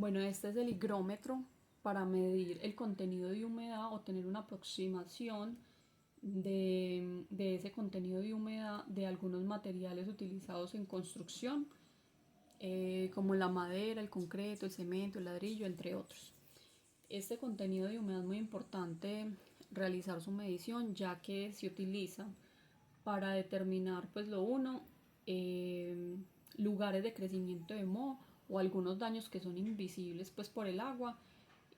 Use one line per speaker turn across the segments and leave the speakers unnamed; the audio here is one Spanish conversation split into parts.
Bueno, este es el higrómetro para medir el contenido de humedad o tener una aproximación de ese contenido de humedad de algunos materiales utilizados en construcción, como la madera, el concreto, el cemento, el ladrillo, entre otros. Este contenido de humedad es muy importante realizar su medición, ya que se utiliza para determinar, pues lo uno, eh, lugares de crecimiento de moho o algunos daños que son invisibles pues por el agua,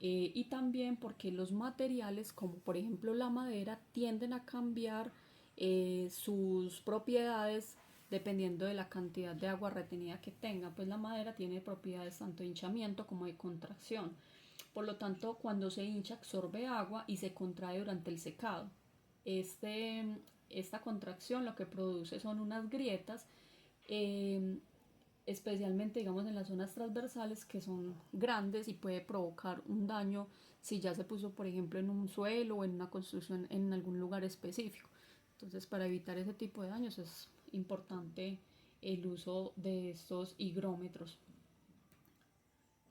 y también porque los materiales como por ejemplo la madera tienden a cambiar sus propiedades dependiendo de la cantidad de agua retenida que tenga. Pues la madera tiene propiedades tanto de hinchamiento como de contracción, por lo tanto cuando se hincha absorbe agua y se contrae durante el secado. este, esta contracción lo que produce son unas grietas, eh, especialmente digamos en las zonas transversales, que son grandes y puede provocar un daño si ya se puso por ejemplo en un suelo o en una construcción en algún lugar específico. Entonces, para evitar ese tipo de daños es importante el uso de estos higrómetros.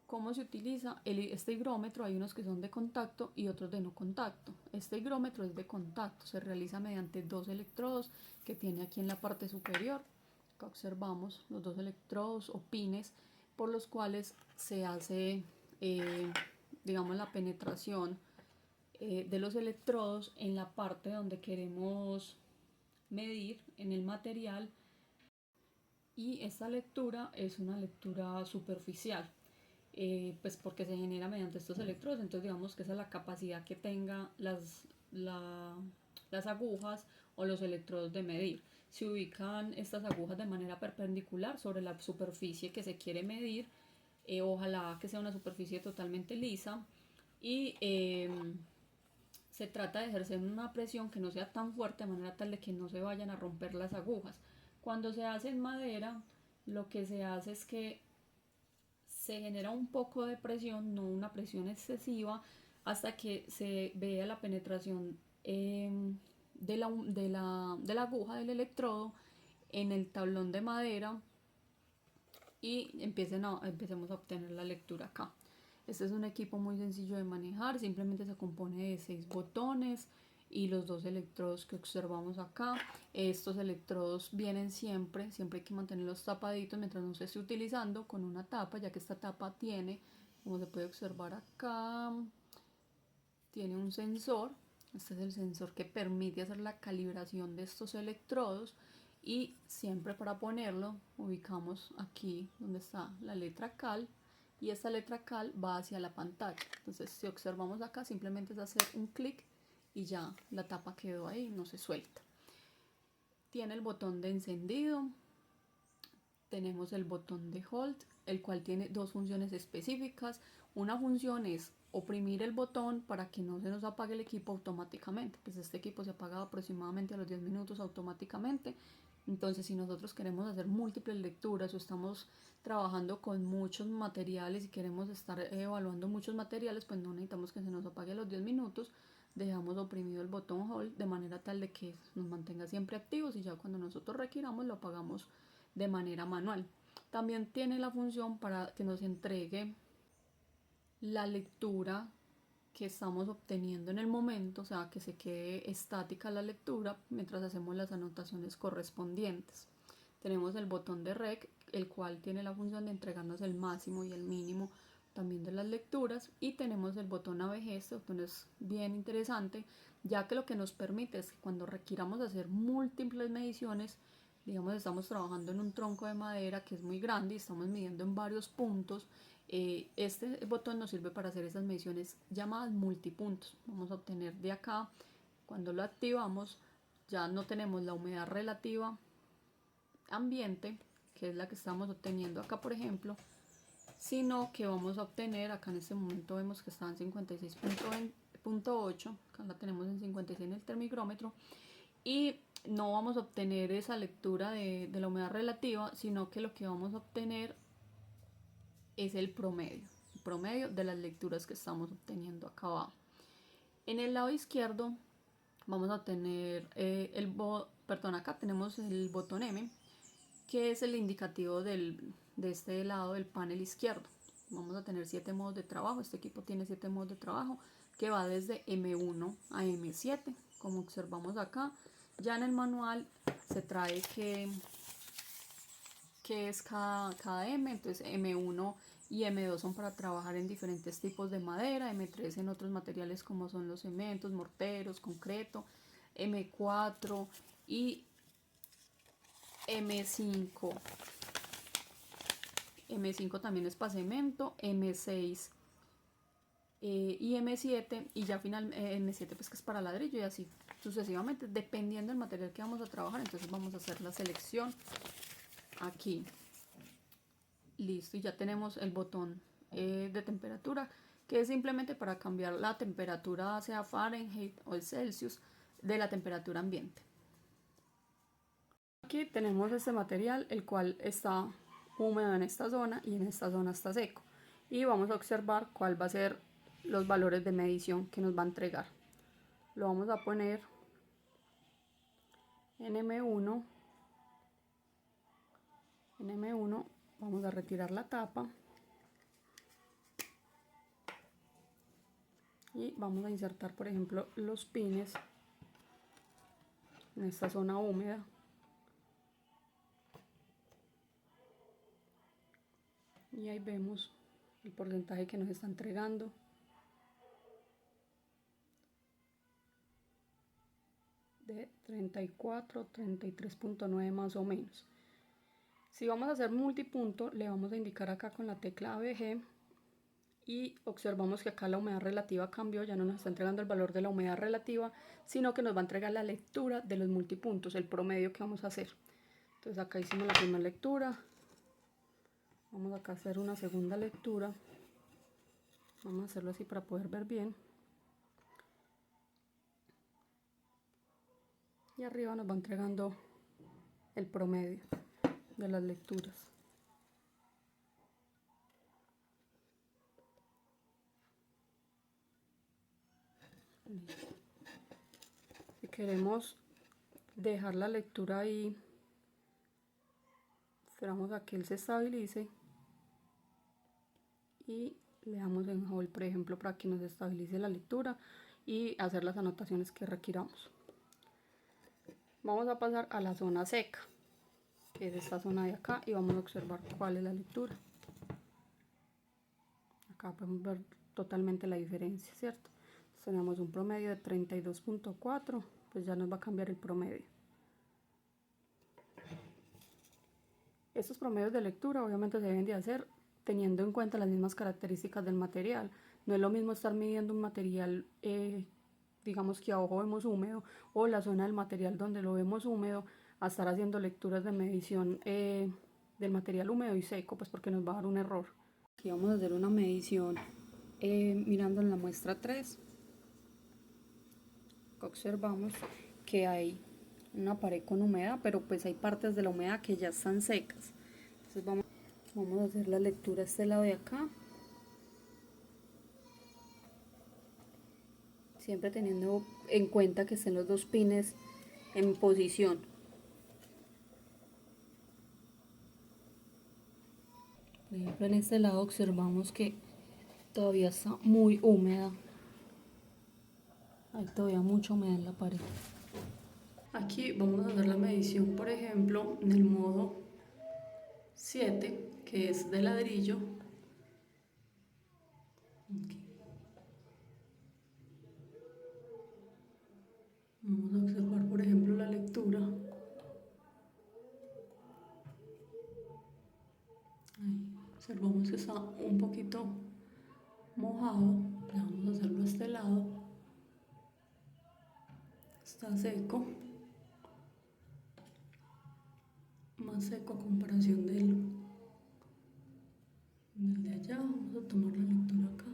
¿Cómo se utiliza este higrómetro? Hay unos que son de contacto y otros de no contacto. Este higrómetro es de contacto, se realiza mediante dos electrodos que tiene aquí en la parte superior. Acá observamos los dos electrodos o pines por los cuales se hace, digamos, la penetración de los electrodos en la parte donde queremos medir en el material, y esta lectura es una lectura superficial, pues porque se genera mediante estos electrodos. Entonces digamos que esa es la capacidad que tenga las agujas o los electrodos de medir. Se ubican estas agujas de manera perpendicular sobre la superficie que se quiere medir, ojalá que sea una superficie totalmente lisa, y se trata de ejercer una presión que no sea tan fuerte de manera tal de que no se vayan a romper las agujas. Cuando se hace en madera, lo que se hace es que se genera un poco de presión, no una presión excesiva, hasta que se vea la penetración de la aguja del electrodo en el tablón de madera, y empecemos a obtener la lectura acá. Este es un equipo muy sencillo de manejar, simplemente se compone de 6 botones y los dos electrodos que observamos acá. Estos electrodos vienen siempre hay que mantenerlos tapaditos mientras no se esté utilizando con una tapa, ya que esta tapa tiene, como se puede observar acá, tiene un sensor. Este es el sensor que permite hacer la calibración de estos electrodos, y siempre para ponerlo ubicamos aquí donde está la letra cal, y esta letra cal va hacia la pantalla. Entonces si observamos acá, simplemente es hacer un clic y ya la tapa quedó ahí, no se suelta. Tiene el botón de encendido, tenemos el botón de hold, el cual tiene dos funciones específicas. Una función es oprimir el botón para que no se nos apague el equipo automáticamente, pues este equipo se apaga aproximadamente a los 10 minutos automáticamente. Entonces, si nosotros queremos hacer múltiples lecturas o estamos trabajando con muchos materiales y queremos estar evaluando muchos materiales, pues no necesitamos que se nos apague a los 10 minutos. Dejamos oprimido el botón hold de manera tal de que nos mantenga siempre activos, y ya cuando nosotros requiramos lo apagamos de manera manual. También tiene la función para que nos entregue la lectura que estamos obteniendo en el momento, o sea, que se quede estática la lectura mientras hacemos las anotaciones correspondientes. Tenemos el botón de rec, el cual tiene la función de entregarnos el máximo y el mínimo también de las lecturas, y tenemos el botón ABG. Este botón es bien interesante, ya que lo que nos permite es que cuando requiramos hacer múltiples mediciones, digamos estamos trabajando en un tronco de madera que es muy grande y estamos midiendo en varios puntos, este botón nos sirve para hacer esas mediciones llamadas multipuntos. Vamos a obtener de acá, cuando lo activamos, ya no tenemos la humedad relativa ambiente, que es la que estamos obteniendo acá por ejemplo, sino que vamos a obtener, acá en este momento vemos que está en 56.8, acá la tenemos en 56 en el termigrómetro, y no vamos a obtener esa lectura de la humedad relativa, sino que lo que vamos a obtener es el promedio de las lecturas que estamos obteniendo acá abajo. En el lado izquierdo vamos a tener acá tenemos el botón M, que es el indicativo de este lado del panel izquierdo. Vamos a tener 7 modos de trabajo. Este equipo tiene 7 modos de trabajo que va desde M1 a M7, como observamos acá. Ya en el manual se trae que es cada M, entonces M1 y M2 son para trabajar en diferentes tipos de madera, M3 en otros materiales como son los cementos, morteros, concreto, M4 y M5. M5 también es para cemento, M6 y M7, y ya final M7 pues que es para ladrillo, y así sucesivamente, dependiendo del material que vamos a trabajar. Entonces vamos a hacer la selección aquí. Listo, y ya tenemos el botón de temperatura, que es simplemente para cambiar la temperatura, sea Fahrenheit o el Celsius, de la temperatura ambiente. Aquí tenemos este material, el cual está húmedo en esta zona y en esta zona está seco, y vamos a observar cuál va a ser los valores de medición que nos va a entregar. Lo vamos a poner en M1. En M1 vamos a retirar la tapa y vamos a insertar, por ejemplo, los pines en esta zona húmeda. Y ahí vemos el porcentaje que nos está entregando. De 34, 33.9 más o menos. Si vamos a hacer multipunto, le vamos a indicar acá con la tecla ABG y observamos que acá la humedad relativa cambió. Ya no nos está entregando el valor de la humedad relativa, sino que nos va a entregar la lectura de los multipuntos, el promedio que vamos a hacer. Entonces acá hicimos la primera lectura, vamos acá a hacer una segunda lectura, vamos a hacerlo así para poder ver bien, y arriba nos va entregando el promedio de las lecturas. Si queremos dejar la lectura ahí, esperamos a que él se estabilice y le damos en hold, por ejemplo, para que nos estabilice la lectura y hacer las anotaciones que requiramos. Vamos a pasar a la zona seca, que es esta zona de acá, y vamos a observar cuál es la lectura. Acá podemos ver totalmente la diferencia, ¿cierto? Entonces, tenemos un promedio de 32.4, pues ya nos va a cambiar el promedio. Estos promedios de lectura obviamente se deben de hacer teniendo en cuenta las mismas características del material. No es lo mismo estar midiendo un material, digamos que abajo vemos húmedo, o la zona del material donde lo vemos húmedo, a estar haciendo lecturas de medición del material húmedo y seco, pues porque nos va a dar un error. Aquí vamos a hacer una medición mirando en la muestra 3. Observamos que hay una pared con humedad, pero pues hay partes de la humedad que ya están secas. Entonces vamos a hacer la lectura este lado de acá, siempre teniendo en cuenta que estén los dos pines en posición. Por ejemplo, en este lado observamos que todavía está muy húmeda, hay todavía mucha humedad en la pared. Aquí vamos a hacer la medición, por ejemplo, en el modo 7, que es de ladrillo. Vamos a observar, por ejemplo, la lectura. Ahí observamos que está un poquito mojado. Ya vamos a hacerlo a este lado. Está seco, más seco a comparación del de allá. Vamos a tomar la lectura acá.